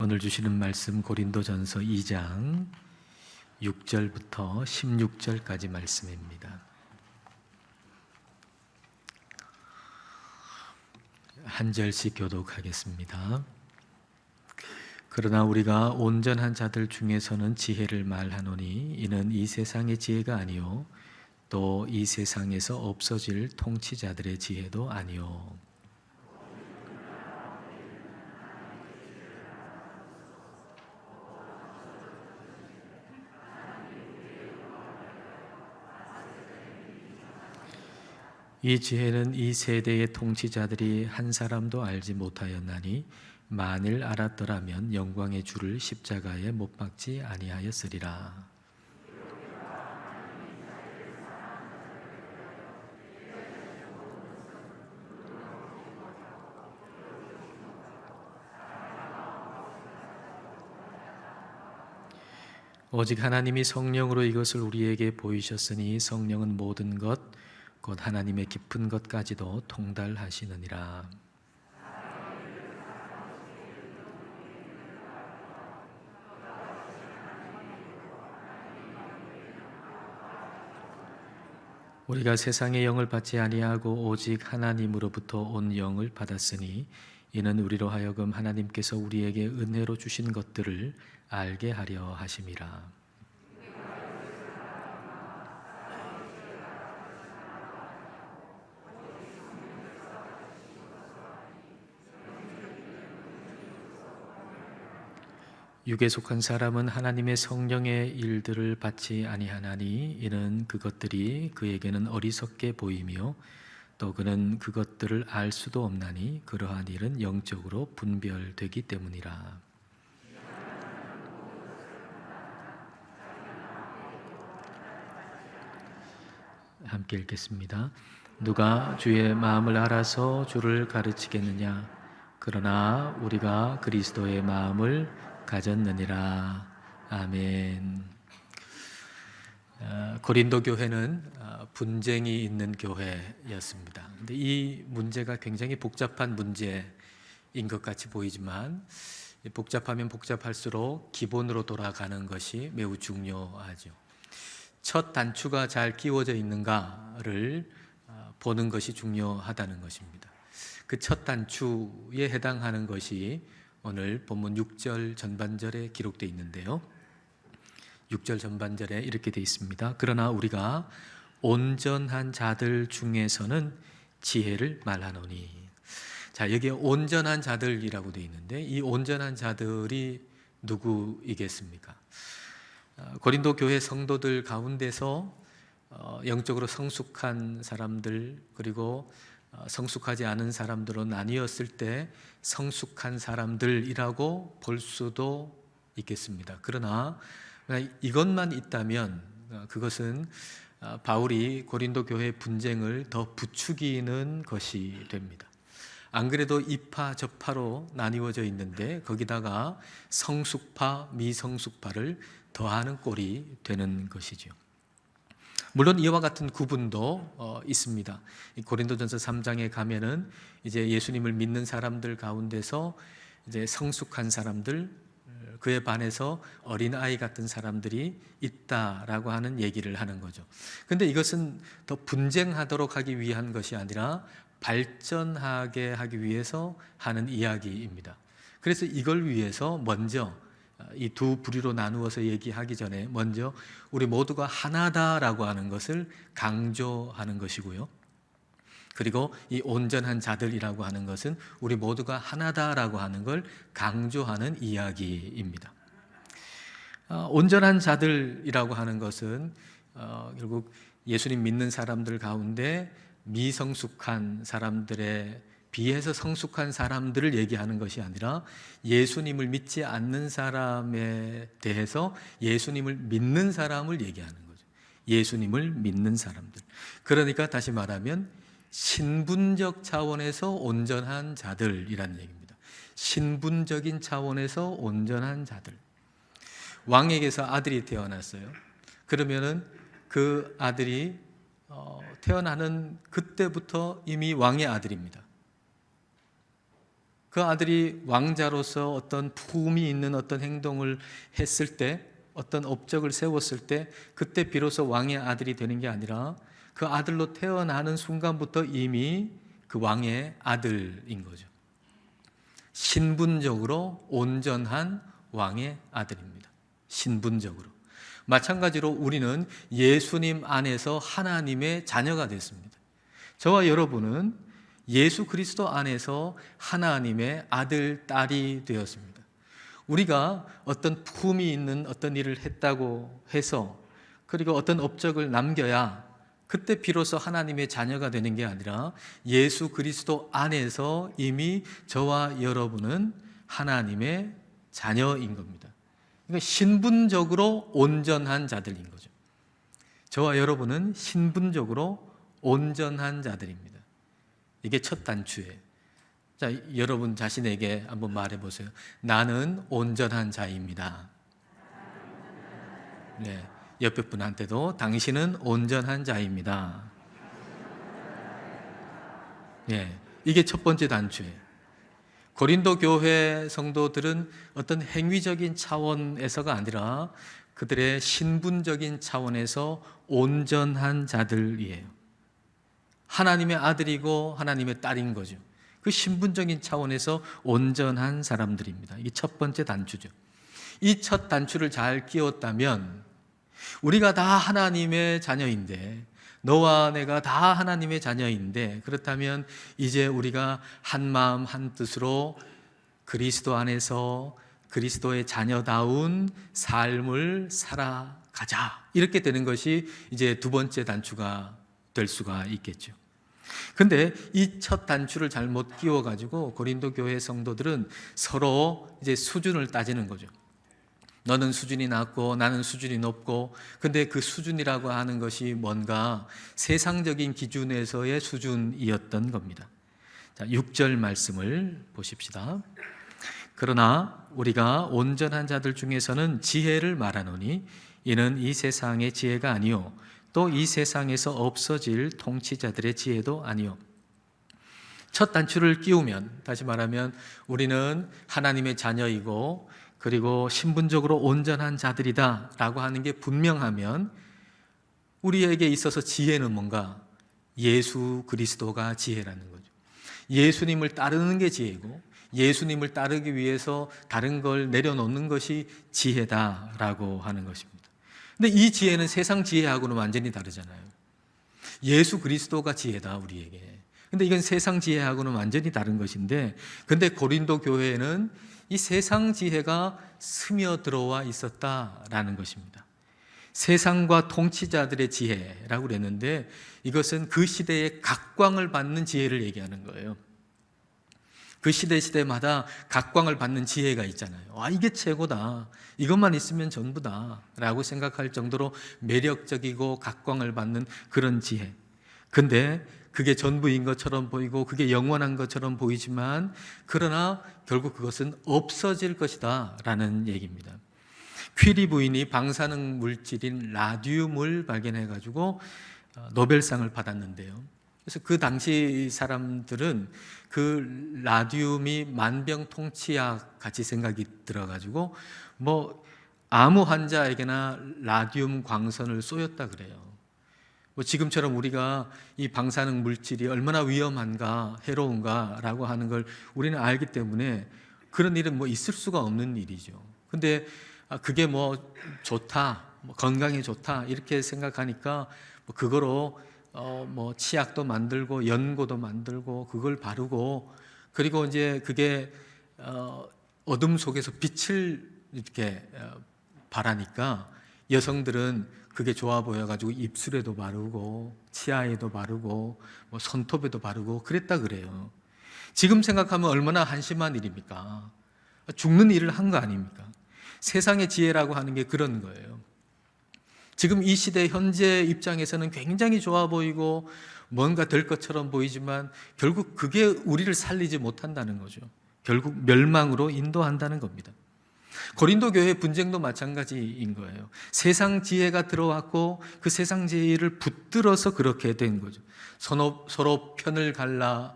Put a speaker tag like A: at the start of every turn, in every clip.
A: 오늘 주시는 말씀 고린도전서 2장 6절부터 16절까지 말씀입니다. 한 절씩 교독하겠습니다. 그러나 우리가 온전한 자들 중에서는 지혜를 말하노니 이는 이 세상의 지혜가 아니요 또 이 세상에서 없어질 통치자들의 지혜도 아니요 이 지혜는 이 세대의 통치자들이 한 사람도 알지 못하였나니 만일 알았더라면 영광의 주를 십자가에 못 박지 아니하였으리라. 오직 하나님이 성령으로 이것을 우리에게 보이셨으니 성령은 모든 것 곧 하나님의 깊은 것까지도 통달하시느니라. 우리가 세상의 영을 받지 아니하고 오직 하나님으로부터 온 영을 받았으니 이는 우리로 하여금 하나님께서 우리에게 은혜로 주신 것들을 알게 하려 하심이라. 육에 속한 사람은 하나님의 성령의 일들을 받지 아니하나니 이는 그것들이 그에게는 어리석게 보이며 또 그는 그것들을 알 수도 없나니 그러한 일은 영적으로 분별되기 때문이라. 함께 읽겠습니다. 누가 주의 마음을 알아서 주를 가르치겠느냐? 그러나 우리가 그리스도의 마음을 가졌느니라. 아멘. 고린도 교회는 분쟁이 있는 교회였습니다. 근데 이 문제가 굉장히 복잡한 문제인 것 같이 보이지만 복잡하면 복잡할수록 기본으로 돌아가는 것이 매우 중요하죠. 첫 단추가 잘 끼워져 있는가를 보는 것이 중요하다는 것입니다. 그 첫 단추에 해당하는 것이 오늘 본문 6절 전반절에 기록되어 있는데요. 6절 전반절에 이렇게 되어 있습니다. 그러나 우리가 온전한 자들 중에서는 지혜를 말하노니. 자, 여기에 온전한 자들이라고 되어 있는데 이 온전한 자들이 누구이겠습니까? 고린도 교회 성도들 가운데서 영적으로 성숙한 사람들 그리고 성숙하지 않은 사람들로 나뉘었을 때 성숙한 사람들이라고 볼 수도 있겠습니다. 그러나 이것만 있다면 그것은 바울이 고린도 교회의 분쟁을 더 부추기는 것이 됩니다. 안 그래도 이파 저파로 나뉘어져 있는데 거기다가 성숙파 미성숙파를 더하는 꼴이 되는 것이죠. 물론 이와 같은 구분도 있습니다. 고린도전서 3장에 가면은 이제 예수님을 믿는 사람들 가운데서 이제 성숙한 사람들, 그에 반해서 어린아이 같은 사람들이 있다라고 하는 얘기를 하는 거죠. 근데 이것은 더 분쟁하도록 하기 위한 것이 아니라 발전하게 하기 위해서 하는 이야기입니다. 그래서 이걸 위해서 먼저 이 두 부류로 나누어서 얘기하기 전에 먼저 우리 모두가 하나다라고 하는 것을 강조하는 것이고요. 그리고 이 온전한 자들이라고 하는 것은 우리 모두가 하나다라고 하는 걸 강조하는 이야기입니다. 온전한 자들이라고 하는 것은 결국 예수님 믿는 사람들 가운데 미성숙한 사람들에 비해서 성숙한 사람들을 얘기하는 것이 아니라 예수님을 믿지 않는 사람에 대해서 예수님을 믿는 사람을 얘기하는 거죠. 예수님을 믿는 사람들. 그러니까 다시 말하면 신분적 차원에서 온전한 자들이라는 얘기입니다. 신분적인 차원에서 온전한 자들. 왕에게서 아들이 태어났어요. 그러면은 그 아들이 태어나는 그때부터 이미 왕의 아들입니다. 그 아들이 왕자로서 어떤 품이 있는 어떤 행동을 했을 때, 어떤 업적을 세웠을 때, 그때 비로소 왕의 아들이 되는 게 아니라 그 아들로 태어나는 순간부터 이미 그 왕의 아들인 거죠. 신분적으로 온전한 왕의 아들입니다. 신분적으로. 마찬가지로 우리는 예수님 안에서 하나님의 자녀가 됐습니다. 저와 여러분은 예수 그리스도 안에서 하나님의 아들, 딸이 되었습니다. 우리가 어떤 품이 있는 어떤 일을 했다고 해서, 그리고 어떤 업적을 남겨야 그때 비로소 하나님의 자녀가 되는 게 아니라 예수 그리스도 안에서 이미 저와 여러분은 하나님의 자녀인 겁니다. 그러니까 신분적으로 온전한 자들인 거죠. 저와 여러분은 신분적으로 온전한 자들입니다. 이게 첫 단추예요. 자, 여러분 자신에게 한번 말해 보세요. 나는 온전한 자입니다. 네, 옆에 분한테도 당신은 온전한 자입니다. 네, 이게 첫 번째 단추예요. 고린도 교회 성도들은 어떤 행위적인 차원에서가 아니라 그들의 신분적인 차원에서 온전한 자들이에요. 하나님의 아들이고 하나님의 딸인 거죠. 그 신분적인 차원에서 온전한 사람들입니다. 이게 첫 번째 단추죠. 이 첫 단추를 잘 끼웠다면 우리가 다 하나님의 자녀인데, 너와 내가 다 하나님의 자녀인데, 그렇다면 이제 우리가 한 마음 한 뜻으로 그리스도 안에서 그리스도의 자녀다운 삶을 살아가자, 이렇게 되는 것이 이제 두 번째 단추가 될 수가 있겠죠. 근데 이 첫 단추를 잘못 끼워가지고 고린도 교회 성도들은 서로 이제 수준을 따지는 거죠. 너는 수준이 낮고 나는 수준이 높고, 근데 그 수준이라고 하는 것이 뭔가 세상적인 기준에서의 수준이었던 겁니다. 자, 6절 말씀을 보십시다. 그러나 우리가 온전한 자들 중에서는 지혜를 말하노니 이는 이 세상의 지혜가 아니요 또 이 세상에서 없어질 통치자들의 지혜도 아니요. 첫 단추를 끼우면, 다시 말하면 우리는 하나님의 자녀이고 그리고 신분적으로 온전한 자들이다 라고 하는 게 분명하면 우리에게 있어서 지혜는 뭔가 예수 그리스도가 지혜라는 거죠. 예수님을 따르는 게 지혜고, 예수님을 따르기 위해서 다른 걸 내려놓는 것이 지혜다라고 하는 것입니다. 근데 이 지혜는 세상 지혜하고는 완전히 다르잖아요. 예수 그리스도가 지혜다 우리에게. 근데 이건 세상 지혜하고는 완전히 다른 것인데, 근데 고린도 교회에는 이 세상 지혜가 스며들어와 있었다라는 것입니다. 세상과 통치자들의 지혜라고 그랬는데, 이것은 그 시대의 각광을 받는 지혜를 얘기하는 거예요. 그 시대마다 각광을 받는 지혜가 있잖아요. 이게 최고다, 이것만 있으면 전부다 라고 생각할 정도로 매력적이고 각광을 받는 그런 지혜. 근데 그게 전부인 것처럼 보이고 그게 영원한 것처럼 보이지만, 그러나 결국 그것은 없어질 것이다 라는 얘기입니다. 퀴리 부인이 방사능 물질인 라듐을 발견해가지고 노벨상을 받았는데요. 그래서 그 당시 사람들은 그 라듐이 만병통치약 같이 생각이 들어가지고 뭐 아무 환자에게나 라듐 광선을 쏘였다 그래요. 뭐 지금처럼 우리가 이 방사능 물질이 얼마나 위험한가, 해로운가라고 하는 걸 우리는 알기 때문에 그런 일은 뭐 있을 수가 없는 일이죠. 근데 그게 뭐 좋다, 뭐 건강에 좋다 이렇게 생각하니까 뭐 그거로 뭐 치약도 만들고 연고도 만들고 그걸 바르고, 그리고 이제 그게 어둠 속에서 빛을 이렇게 바라니까 여성들은 그게 좋아 보여가지고 입술에도 바르고 치아에도 바르고 뭐 손톱에도 바르고 그랬다 그래요. 지금 생각하면 얼마나 한심한 일입니까? 죽는 일을 한 거 아닙니까? 세상의 지혜라고 하는 게 그런 거예요. 지금 이 시대 현재 입장에서는 굉장히 좋아 보이고 뭔가 될 것처럼 보이지만 결국 그게 우리를 살리지 못한다는 거죠. 결국 멸망으로 인도한다는 겁니다. 고린도 교회 분쟁도 마찬가지인 거예요. 세상 지혜가 들어왔고 그 세상 지혜를 붙들어서 그렇게 된 거죠. 서로 편을 갈라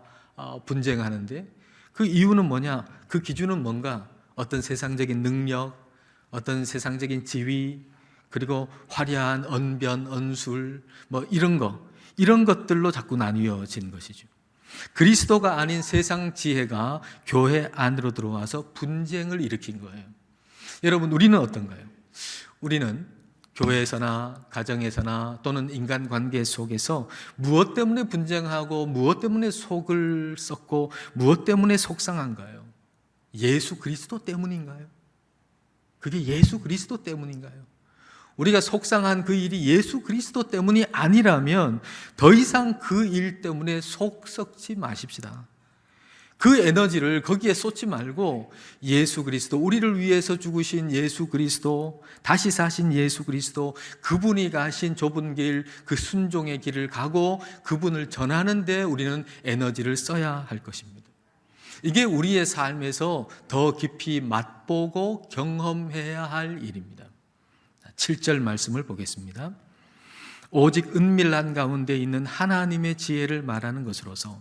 A: 분쟁하는데, 그 이유는 뭐냐? 그 기준은 뭔가? 어떤 세상적인 능력, 어떤 세상적인 지위, 그리고 화려한 언변, 언술, 뭐 이런 것들로 자꾸 나뉘어진 것이죠. 그리스도가 아닌 세상 지혜가 교회 안으로 들어와서 분쟁을 일으킨 거예요. 여러분, 우리는 어떤가요? 우리는 교회에서나 가정에서나 또는 인간관계 속에서 무엇 때문에 분쟁하고 무엇 때문에 속을 썩고 무엇 때문에 속상한가요? 예수 그리스도 때문인가요? 그게 예수 그리스도 때문인가요? 우리가 속상한 그 일이 예수 그리스도 때문이 아니라면 더 이상 그 일 때문에 속 썩지 마십시다. 그 에너지를 거기에 쏟지 말고 예수 그리스도, 우리를 위해서 죽으신 예수 그리스도, 다시 사신 예수 그리스도, 그분이 가신 좁은 길, 그 순종의 길을 가고 그분을 전하는 데 우리는 에너지를 써야 할 것입니다. 이게 우리의 삶에서 더 깊이 맛보고 경험해야 할 일입니다. 7절 말씀을 보겠습니다. 오직 은밀한 가운데 있는 하나님의 지혜를 말하는 것으로서,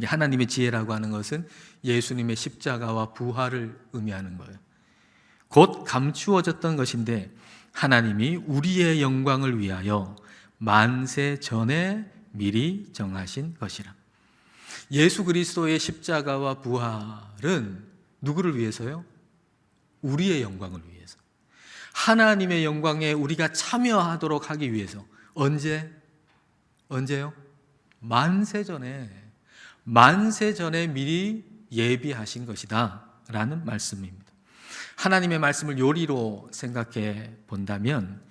A: 하나님의 지혜라고 하는 것은 예수님의 십자가와 부활을 의미하는 거예요. 곧 감추어졌던 것인데 하나님이 우리의 영광을 위하여 만세 전에 미리 정하신 것이라. 예수 그리스도의 십자가와 부활은 누구를 위해서요? 우리의 영광을 위해서, 하나님의 영광에 우리가 참여하도록 하기 위해서. 언제요? 만세 전에 미리 예비하신 것이다 라는 말씀입니다. 하나님의 말씀을 요리로 생각해 본다면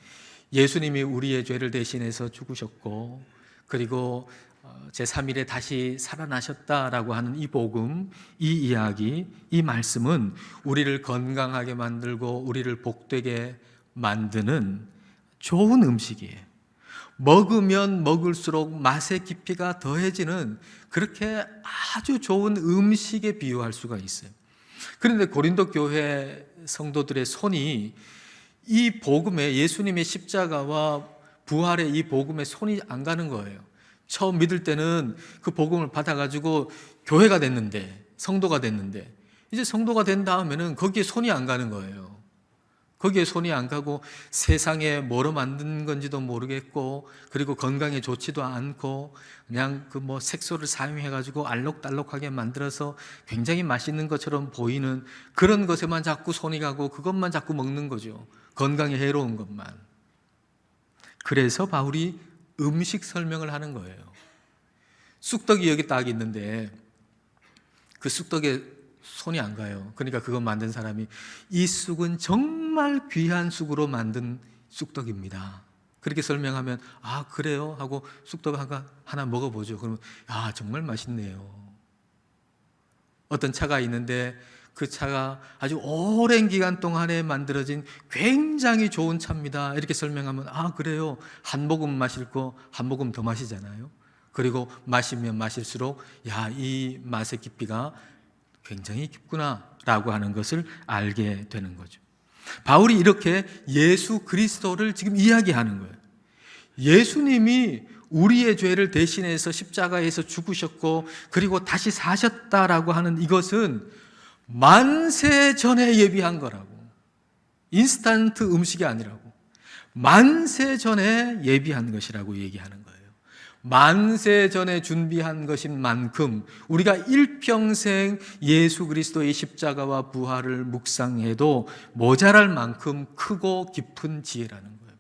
A: 예수님이 우리의 죄를 대신해서 죽으셨고 그리고 제3일에 다시 살아나셨다라고 하는 이 복음, 이 이야기, 이 말씀은 우리를 건강하게 만들고 우리를 복되게 만드는 좋은 음식이에요. 먹으면 먹을수록 맛의 깊이가 더해지는 그렇게 아주 좋은 음식에 비유할 수가 있어요. 그런데 고린도 교회 성도들의 손이 이 복음에, 예수님의 십자가와 부활의 이 복음에 손이 안 가는 거예요. 처음 믿을 때는 그 복음을 받아가지고 교회가 됐는데, 성도가 됐는데, 이제 성도가 된 다음에는 거기에 손이 안 가는 거예요. 거기에 손이 안 가고 세상에 뭐로 만든 건지도 모르겠고, 그리고 건강에 좋지도 않고 그냥 그 뭐 색소를 사용해가지고 알록달록하게 만들어서 굉장히 맛있는 것처럼 보이는 그런 것에만 자꾸 손이 가고 그것만 자꾸 먹는 거죠. 건강에 해로운 것만. 그래서 바울이 음식 설명을 하는 거예요. 쑥떡이 여기 딱 있는데 그 쑥떡에 손이 안 가요. 그러니까 그거 만든 사람이 이 쑥은 정말 귀한 쑥으로 만든 쑥떡입니다. 그렇게 설명하면 아 그래요? 하고 쑥떡 하나 먹어보죠. 그러면 아 정말 맛있네요. 어떤 차가 있는데 그 차가 아주 오랜 기간 동안에 만들어진 굉장히 좋은 차입니다. 이렇게 설명하면 아 그래요? 한 모금 마실 거 한 모금 더 마시잖아요. 그리고 마시면 마실수록 야, 이 맛의 깊이가 굉장히 깊구나 라고 하는 것을 알게 되는 거죠. 바울이 이렇게 예수 그리스도를 지금 이야기하는 거예요. 예수님이 우리의 죄를 대신해서 십자가에서 죽으셨고 그리고 다시 사셨다라고 하는 이것은 만세 전에 예비한 거라고. 인스턴트 음식이 아니라고. 만세 전에 예비한 것이라고 얘기하는 거예요. 만세 전에 준비한 것인 만큼 우리가 일평생 예수 그리스도의 십자가와 부활을 묵상해도 모자랄 만큼 크고 깊은 지혜라는 거예요.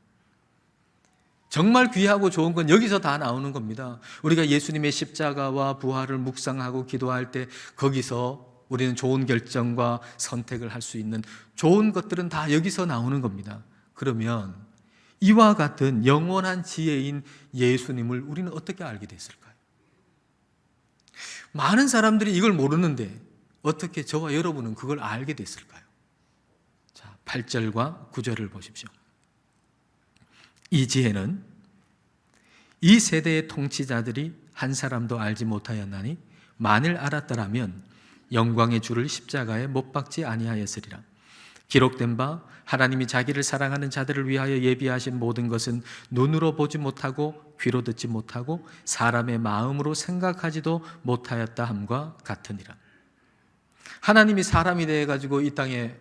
A: 정말 귀하고 좋은 건 여기서 다 나오는 겁니다. 우리가 예수님의 십자가와 부활을 묵상하고 기도할 때 거기서 우리는 좋은 결정과 선택을 할 수 있는 좋은 것들은 다 여기서 나오는 겁니다. 그러면 이와 같은 영원한 지혜인 예수님을 우리는 어떻게 알게 됐을까요? 많은 사람들이 이걸 모르는데 어떻게 저와 여러분은 그걸 알게 됐을까요? 자, 8절과 9절을 보십시오. 이 지혜는 이 세대의 통치자들이 한 사람도 알지 못하였나니 만일 알았더라면 영광의 주를 십자가에 못 박지 아니하였으리라. 기록된 바 하나님이 자기를 사랑하는 자들을 위하여 예비하신 모든 것은 눈으로 보지 못하고 귀로 듣지 못하고 사람의 마음으로 생각하지도 못하였다 함과 같으니라. 하나님이 사람이 되어 가지고 이 땅에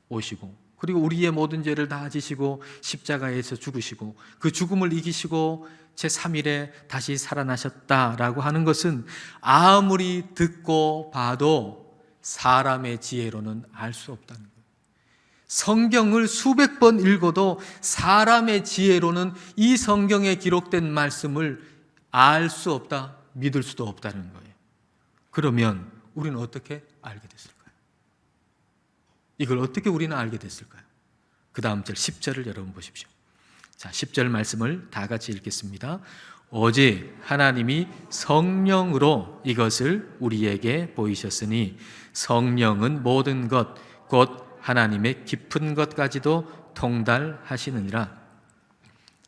A: 오시고, 그리고 우리의 모든 죄를 다 지시고 십자가에서 죽으시고 그 죽음을 이기시고 제3일에 다시 살아나셨다라고 하는 것은 아무리 듣고 봐도 사람의 지혜로는 알 수 없다는 거예요. 성경을 수백 번 읽어도 사람의 지혜로는 이 성경에 기록된 말씀을 알 수 없다, 믿을 수도 없다는 거예요. 그러면 우리는 어떻게 알게 됐을까요? 이걸 어떻게 우리는 알게 됐을까요? 그 다음 절 10절을 여러분 보십시오. 자, 10절 말씀을 다 같이 읽겠습니다. 오직 하나님이 성령으로 이것을 우리에게 보이셨으니 성령은 모든 것 곧 하나님의 깊은 것까지도 통달하시느니라.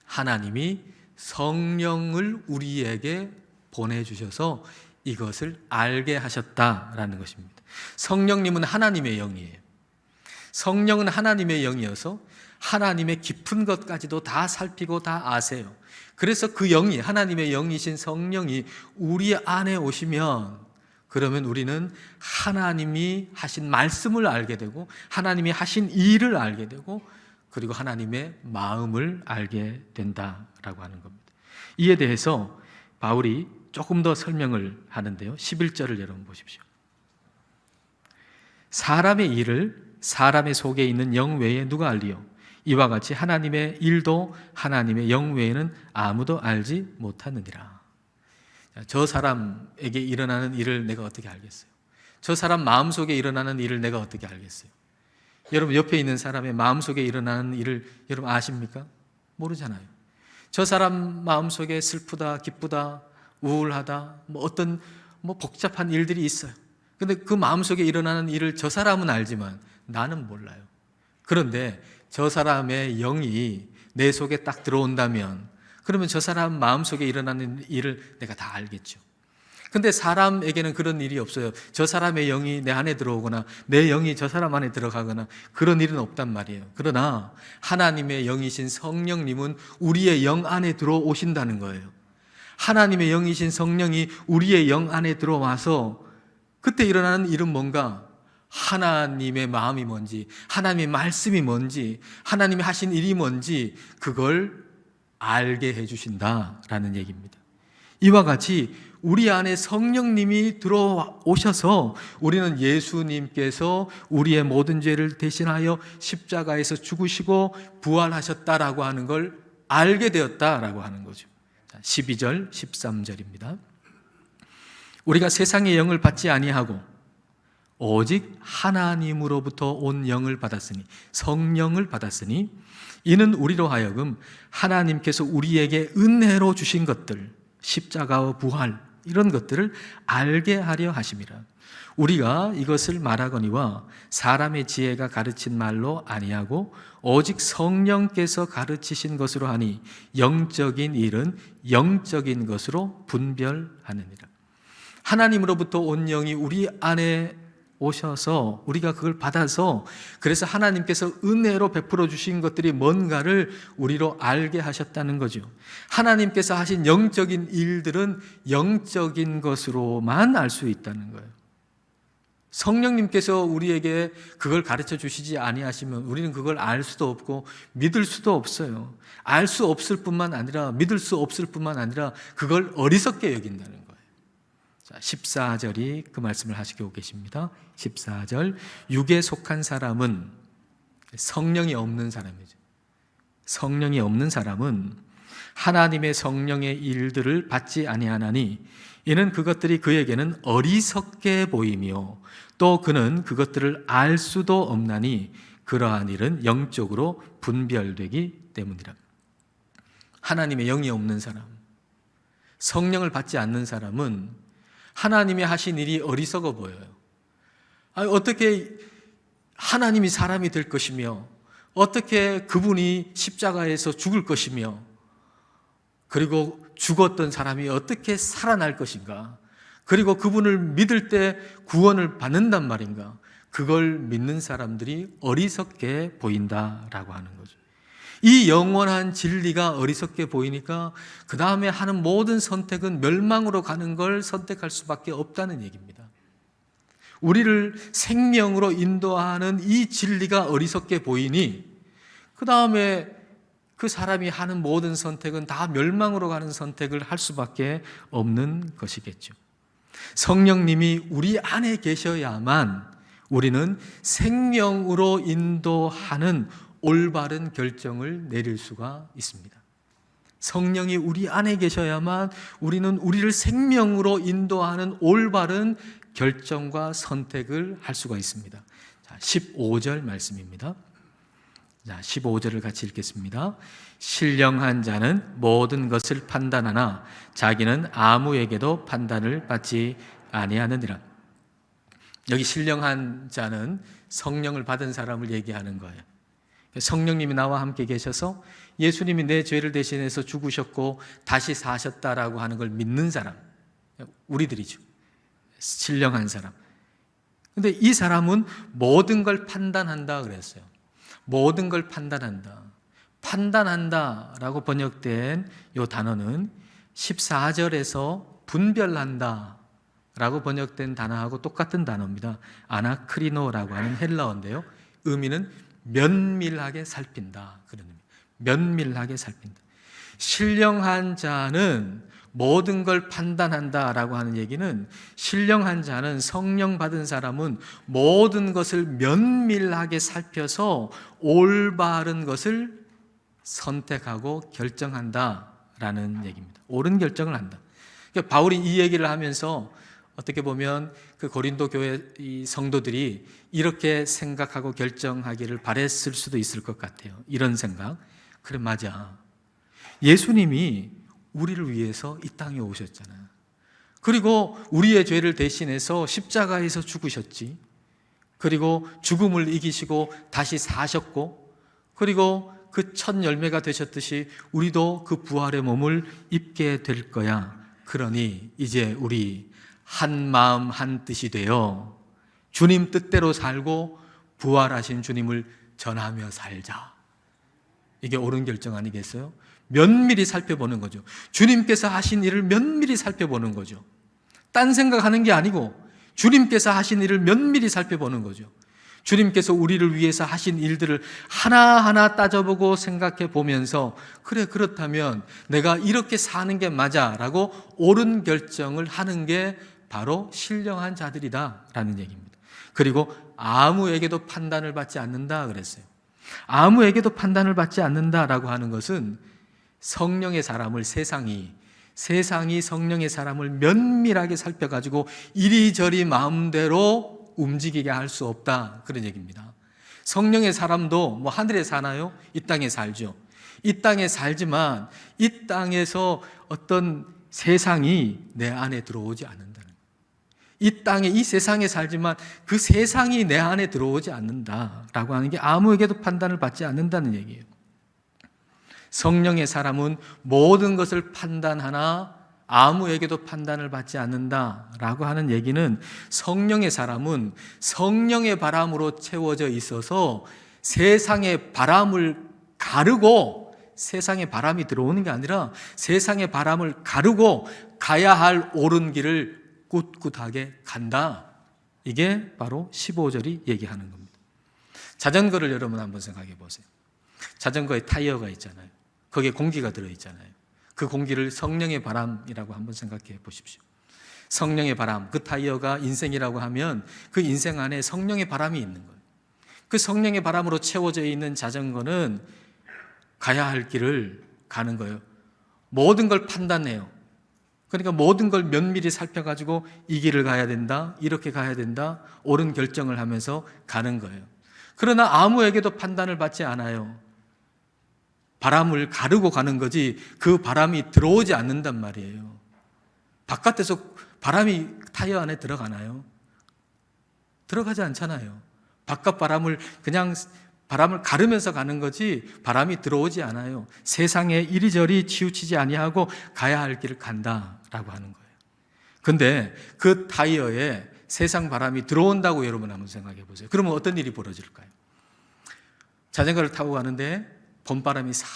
A: 하나님이 성령을 우리에게 보내주셔서 이것을 알게 하셨다라는 것입니다. 성령님은 하나님의 영이에요. 성령은 하나님의 영이어서 하나님의 깊은 것까지도 다 살피고 다 아세요. 그래서 그 영이, 하나님의 영이신 성령이 우리 안에 오시면, 그러면 우리는 하나님이 하신 말씀을 알게 되고 하나님이 하신 일을 알게 되고 그리고 하나님의 마음을 알게 된다라고 하는 겁니다. 이에 대해서 바울이 조금 더 설명을 하는데요. 11절을 여러분 보십시오. 사람의 일을 사람의 속에 있는 영 외에 누가 알리요? 이와 같이 하나님의 일도 하나님의 영 외에는 아무도 알지 못하느니라. 저 사람에게 일어나는 일을 내가 어떻게 알겠어요? 저 사람 마음속에 일어나는 일을 내가 어떻게 알겠어요? 여러분 옆에 있는 사람의 마음속에 일어나는 일을 여러분 아십니까? 모르잖아요. 저 사람 마음속에 슬프다, 기쁘다, 우울하다, 어떤 복잡한 일들이 있어요. 근데 그 마음속에 일어나는 일을 저 사람은 알지만 나는 몰라요. 그런데 저 사람의 영이 내 속에 딱 들어온다면 그러면 저 사람 마음속에 일어나는 일을 내가 다 알겠죠. 근데 사람에게는 그런 일이 없어요. 저 사람의 영이 내 안에 들어오거나 내 영이 저 사람 안에 들어가거나 그런 일은 없단 말이에요. 그러나 하나님의 영이신 성령님은 우리의 영 안에 들어오신다는 거예요. 하나님의 영이신 성령이 우리의 영 안에 들어와서 그때 일어나는 일은 뭔가? 하나님의 마음이 뭔지, 하나님의 말씀이 뭔지, 하나님이 하신 일이 뭔지 그걸 알게 해주신다라는 얘기입니다. 이와 같이 우리 안에 성령님이 들어오셔서 우리는 예수님께서 우리의 모든 죄를 대신하여 십자가에서 죽으시고 부활하셨다라고 하는 걸 알게 되었다라고 하는 거죠. 12절, 13절입니다. 우리가 세상의 영을 받지 아니하고 오직 하나님으로부터 온 영을 받았으니, 성령을 받았으니 이는 우리로 하여금 하나님께서 우리에게 은혜로 주신 것들, 십자가와 부활 이런 것들을 알게 하려 하심이라. 우리가 이것을 말하거니와 사람의 지혜가 가르친 말로 아니하고 오직 성령께서 가르치신 것으로 하니 영적인 일은 영적인 것으로 분별하느니라. 하나님으로부터 온 영이 우리 안에 오셔서 우리가 그걸 받아서 그래서 하나님께서 은혜로 베풀어 주신 것들이 뭔가를 우리로 알게 하셨다는 거죠. 하나님께서 하신 영적인 일들은 영적인 것으로만 알 수 있다는 거예요. 성령님께서 우리에게 그걸 가르쳐 주시지 아니하시면 우리는 그걸 알 수도 없고 믿을 수도 없어요. 알 수 없을 뿐만 아니라 믿을 수 없을 뿐만 아니라 그걸 어리석게 여긴다는 거예요. 14절이 그 말씀을 하시고 계십니다. 14절, 육에 속한 사람은 성령이 없는 사람이죠. 성령이 없는 사람은 하나님의 성령의 일들을 받지 아니하나니 이는 그것들이 그에게는 어리석게 보이며 또 그는 그것들을 알 수도 없나니 그러한 일은 영적으로 분별되기 때문이라. 하나님의 영이 없는 사람, 성령을 받지 않는 사람은 하나님이 하신 일이 어리석어 보여요. 어떻게 하나님이 사람이 될 것이며 어떻게 그분이 십자가에서 죽을 것이며 그리고 죽었던 사람이 어떻게 살아날 것인가, 그리고 그분을 믿을 때 구원을 받는단 말인가, 그걸 믿는 사람들이 어리석게 보인다라고 하는 거죠. 이 영원한 진리가 어리석게 보이니까 그 다음에 하는 모든 선택은 멸망으로 가는 걸 선택할 수밖에 없다는 얘기입니다. 우리를 생명으로 인도하는 이 진리가 어리석게 보이니 그 다음에 그 사람이 하는 모든 선택은 다 멸망으로 가는 선택을 할 수밖에 없는 것이겠죠. 성령님이 우리 안에 계셔야만 우리는 생명으로 인도하는 올바른 결정을 내릴 수가 있습니다. 성령이 우리 안에 계셔야만 우리는 우리를 생명으로 인도하는 올바른 결정과 선택을 할 수가 있습니다. 자, 15절 말씀입니다. 자, 15절을 같이 읽겠습니다. 신령한 자는 모든 것을 판단하나 자기는 아무에게도 판단을 받지 아니하느니라. 여기 신령한 자는 성령을 받은 사람을 얘기하는 거예요. 성령님이 나와 함께 계셔서 예수님이 내 죄를 대신해서 죽으셨고 다시 사셨다라고 하는 걸 믿는 사람, 우리들이죠. 신령한 사람. 근데 이 사람은 모든 걸 판단한다 그랬어요. 모든 걸 판단한다. 판단한다라고 번역된 이 단어는 14절에서 분별한다 라고 번역된 단어하고 똑같은 단어입니다. 아나크리노라고 하는 헬라어인데요, 의미는 면밀하게 살핀다, 그런 의미. 면밀하게 살핀다. 신령한 자는 모든 걸 판단한다라고 하는 얘기는, 신령한 자는, 성령 받은 사람은 모든 것을 면밀하게 살펴서 올바른 것을 선택하고 결정한다라는 얘기입니다. 옳은 결정을 한다. 그러니까 바울이 이 얘기를 하면서 어떻게 보면 그 고린도 교회 이 성도들이 이렇게 생각하고 결정하기를 바랬을 수도 있을 것 같아요. 이런 생각. 그래, 맞아. 예수님이 우리를 위해서 이 땅에 오셨잖아. 그리고 우리의 죄를 대신해서 십자가에서 죽으셨지. 그리고 죽음을 이기시고 다시 사셨고, 그리고 그 첫 열매가 되셨듯이 우리도 그 부활의 몸을 입게 될 거야. 그러니 이제 우리 한 마음 한 뜻이 되어 주님 뜻대로 살고 부활하신 주님을 전하며 살자. 이게 옳은 결정 아니겠어요? 면밀히 살펴보는 거죠. 주님께서 하신 일을 면밀히 살펴보는 거죠. 딴 생각하는 게 아니고 주님께서 하신 일을 면밀히 살펴보는 거죠. 주님께서 우리를 위해서 하신 일들을 하나하나 따져보고 생각해 보면서, 그래, 그렇다면 내가 이렇게 사는 게 맞아 라고 옳은 결정을 하는 게 바로 신령한 자들이다 라는 얘기입니다. 그리고 아무에게도 판단을 받지 않는다 그랬어요. 아무에게도 판단을 받지 않는다라고 하는 것은 성령의 사람을 세상이 성령의 사람을 면밀하게 살펴가지고 이리저리 마음대로 움직이게 할 수 없다, 그런 얘기입니다. 성령의 사람도 뭐 하늘에 사나요? 이 땅에 살죠. 이 땅에 살지만 이 땅에서 어떤 세상이 내 안에 들어오지 않는다는, 이 땅에, 이 세상에 살지만 그 세상이 내 안에 들어오지 않는다라고 하는 게 아무에게도 판단을 받지 않는다는 얘기예요. 성령의 사람은 모든 것을 판단하나 아무에게도 판단을 받지 않는다라고 하는 얘기는, 성령의 사람은 성령의 바람으로 채워져 있어서 세상의 바람을 가르고, 세상의 바람이 들어오는 게 아니라 세상의 바람을 가르고 가야 할 옳은 길을 꿋꿋하게 간다. 이게 바로 15절이 얘기하는 겁니다. 자전거를 여러분 한번 생각해 보세요. 자전거에 타이어가 있잖아요. 거기에 공기가 들어있잖아요. 그 공기를 성령의 바람이라고 한번 생각해 보십시오. 성령의 바람, 그 타이어가 인생이라고 하면 그 인생 안에 성령의 바람이 있는 거예요. 그 성령의 바람으로 채워져 있는 자전거는 가야 할 길을 가는 거예요. 모든 걸 판단해요. 그러니까 모든 걸 면밀히 살펴가지고 이 길을 가야 된다, 이렇게 가야 된다, 옳은 결정을 하면서 가는 거예요. 그러나 아무에게도 판단을 받지 않아요. 바람을 가르고 가는 거지 그 바람이 들어오지 않는단 말이에요. 바깥에서 바람이 타이어 안에 들어가나요? 들어가지 않잖아요. 바깥 바람을 그냥 바람을 가르면서 가는 거지 바람이 들어오지 않아요. 세상에 이리저리 치우치지 아니하고 가야 할 길을 간다라고 하는 거예요. 근데 그 타이어에 세상 바람이 들어온다고 여러분 한번 생각해 보세요. 그러면 어떤 일이 벌어질까요? 자전거를 타고 가는데 봄바람이 싹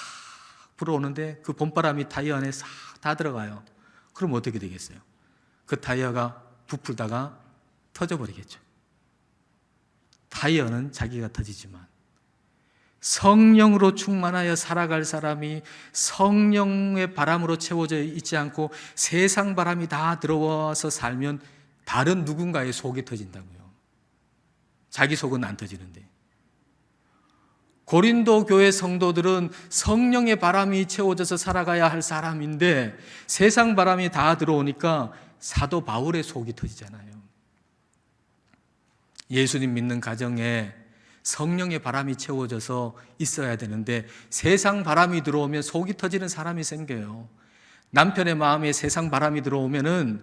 A: 불어오는데 그 봄바람이 타이어 안에 싹 다 들어가요. 그럼 어떻게 되겠어요? 그 타이어가 부풀다가 터져버리겠죠. 파이어는 자기가 터지지만 성령으로 충만하여 살아갈 사람이 성령의 바람으로 채워져 있지 않고 세상 바람이 다 들어와서 살면 다른 누군가의 속이 터진다고요. 자기 속은 안 터지는데. 고린도 교회 성도들은 성령의 바람이 채워져서 살아가야 할 사람인데 세상 바람이 다 들어오니까 사도 바울의 속이 터지잖아요. 예수님 믿는 가정에 성령의 바람이 채워져서 있어야 되는데 세상 바람이 들어오면 속이 터지는 사람이 생겨요. 남편의 마음에 세상 바람이 들어오면은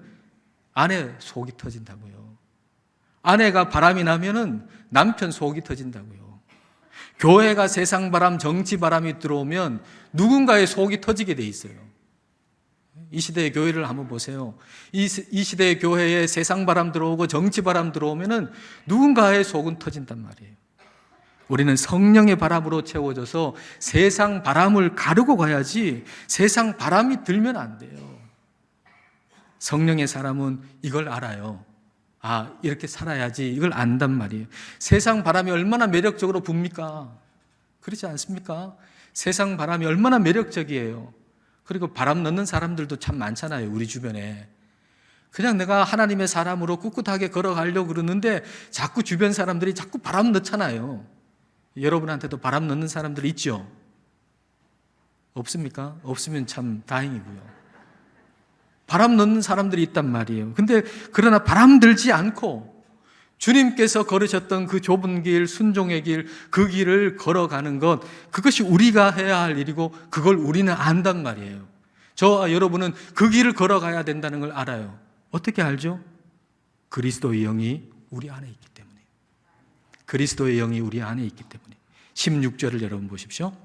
A: 아내 속이 터진다고요. 아내가 바람이 나면은 남편 속이 터진다고요. 교회가 세상 바람, 정치 바람이 들어오면 누군가의 속이 터지게 돼 있어요. 이 시대의 교회를 한번 보세요. 이 시대의 교회에 세상 바람 들어오고 정치 바람 들어오면은 누군가의 속은 터진단 말이에요. 우리는 성령의 바람으로 채워져서 세상 바람을 가르고 가야지 세상 바람이 들면 안 돼요. 성령의 사람은 이걸 알아요. 아, 이렇게 살아야지 이걸 안단 말이에요. 세상 바람이 얼마나 매력적으로 붑니까? 그렇지 않습니까? 세상 바람이 얼마나 매력적이에요. 그리고 바람 넣는 사람들도 참 많잖아요, 우리 주변에. 그냥 내가 하나님의 사람으로 꿋꿋하게 걸어가려고 그러는데 자꾸 주변 사람들이 자꾸 바람 넣잖아요. 여러분한테도 바람 넣는 사람들 있죠? 없습니까? 없으면 참 다행이고요. 바람 넣는 사람들이 있단 말이에요. 근데 그러나 바람 들지 않고 주님께서 걸으셨던 그 좁은 길, 순종의 길, 그 길을 걸어가는 것, 그것이 우리가 해야 할 일이고 그걸 우리는 안단 말이에요. 저와 여러분은 그 길을 걸어가야 된다는 걸 알아요. 어떻게 알죠? 그리스도의 영이 우리 안에 있기 때문에. 그리스도의 영이 우리 안에 있기 때문에. 16절을 여러분 보십시오.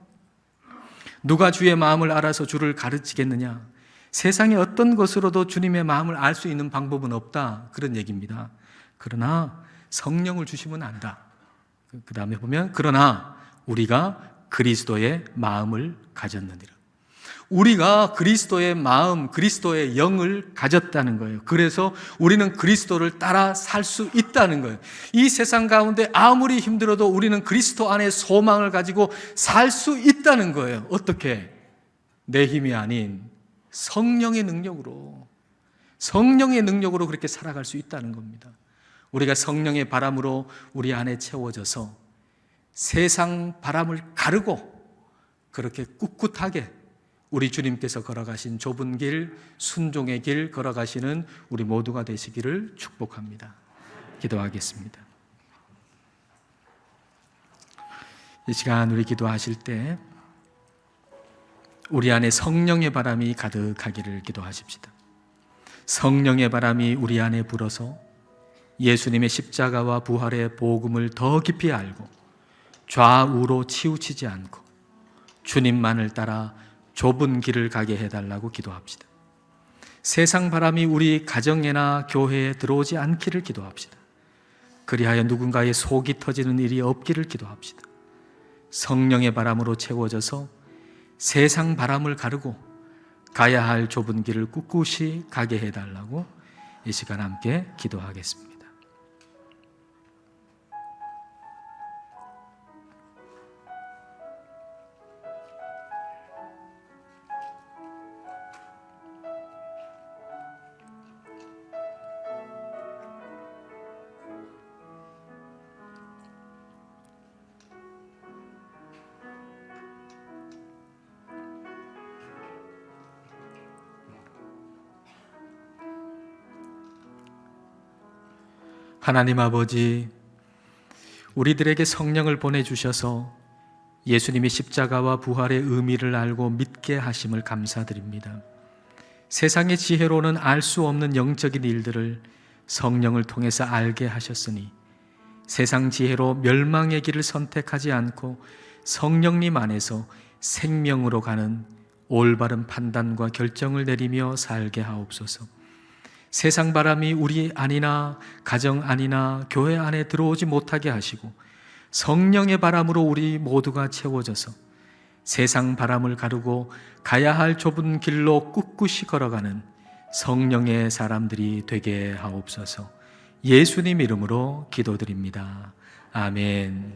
A: 누가 주의 마음을 알아서 주를 가르치겠느냐? 세상의 어떤 것으로도 주님의 마음을 알 수 있는 방법은 없다. 그런 얘기입니다. 그러나 성령을 주시면 안다. 그 다음에 보면 그러나 우리가 그리스도의 마음을 가졌느니라. 우리가 그리스도의 마음, 그리스도의 영을 가졌다는 거예요. 그래서 우리는 그리스도를 따라 살 수 있다는 거예요. 이 세상 가운데 아무리 힘들어도 우리는 그리스도 안에 소망을 가지고 살 수 있다는 거예요. 어떻게? 내 힘이 아닌 성령의 능력으로 그렇게 살아갈 수 있다는 겁니다. 우리가 성령의 바람으로 우리 안에 채워져서 세상 바람을 가르고 그렇게 꿋꿋하게 우리 주님께서 걸어가신 좁은 길, 순종의 길 걸어가시는 우리 모두가 되시기를 축복합니다. 기도하겠습니다. 이 시간 우리 기도하실 때 우리 안에 성령의 바람이 가득하기를 기도하십시다. 성령의 바람이 우리 안에 불어서 예수님의 십자가와 부활의 복음을 더 깊이 알고 좌우로 치우치지 않고 주님만을 따라 좁은 길을 가게 해달라고 기도합시다. 세상 바람이 우리 가정에나 교회에 들어오지 않기를 기도합시다. 그리하여 누군가의 속이 터지는 일이 없기를 기도합시다. 성령의 바람으로 채워져서 세상 바람을 가르고 가야 할 좁은 길을 꿋꿋이 가게 해달라고 이 시간 함께 기도하겠습니다. 하나님 아버지, 우리들에게 성령을 보내주셔서 예수님이 십자가와 부활의 의미를 알고 믿게 하심을 감사드립니다. 세상의 지혜로는 알 수 없는 영적인 일들을 성령을 통해서 알게 하셨으니 세상 지혜로 멸망의 길을 선택하지 않고 성령님 안에서 생명으로 가는 올바른 판단과 결정을 내리며 살게 하옵소서. 세상 바람이 우리 안이나 가정 안이나 교회 안에 들어오지 못하게 하시고 성령의 바람으로 우리 모두가 채워져서 세상 바람을 가르고 가야 할 좁은 길로 꿋꿋이 걸어가는 성령의 사람들이 되게 하옵소서. 예수님 이름으로 기도드립니다. 아멘.